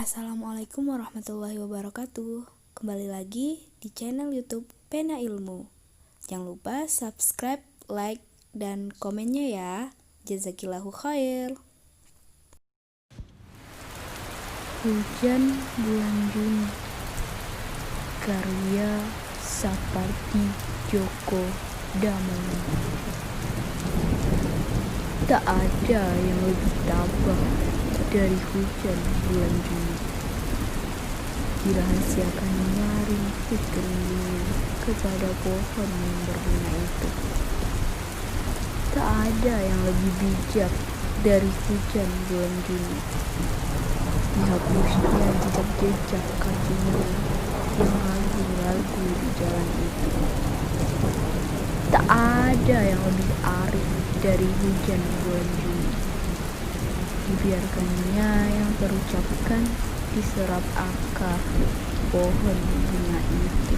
Assalamualaikum warahmatullahi wabarakatuh. Kembali lagi di channel YouTube Pena Ilmu. Jangan lupa subscribe, like, dan komennya ya. Jazakillahu khair. Hujan bulan Juni, karya Sapardi Djoko Damono. Tak ada yang lebih tabah dari hujan bulan Juni, dirahasiakan nyaring kekeringan kepada pohon yang berbunga itu. Tak ada yang lebih bijak dari hujan bulan Juni, dihapusnya jejak-jejak kakinya yang lagu-lagu di jalan itu. Tak ada yang lebih arif dari hujan bulan Juni, dibiarkannya yang terucapkan diserap akar pohon bunga itu.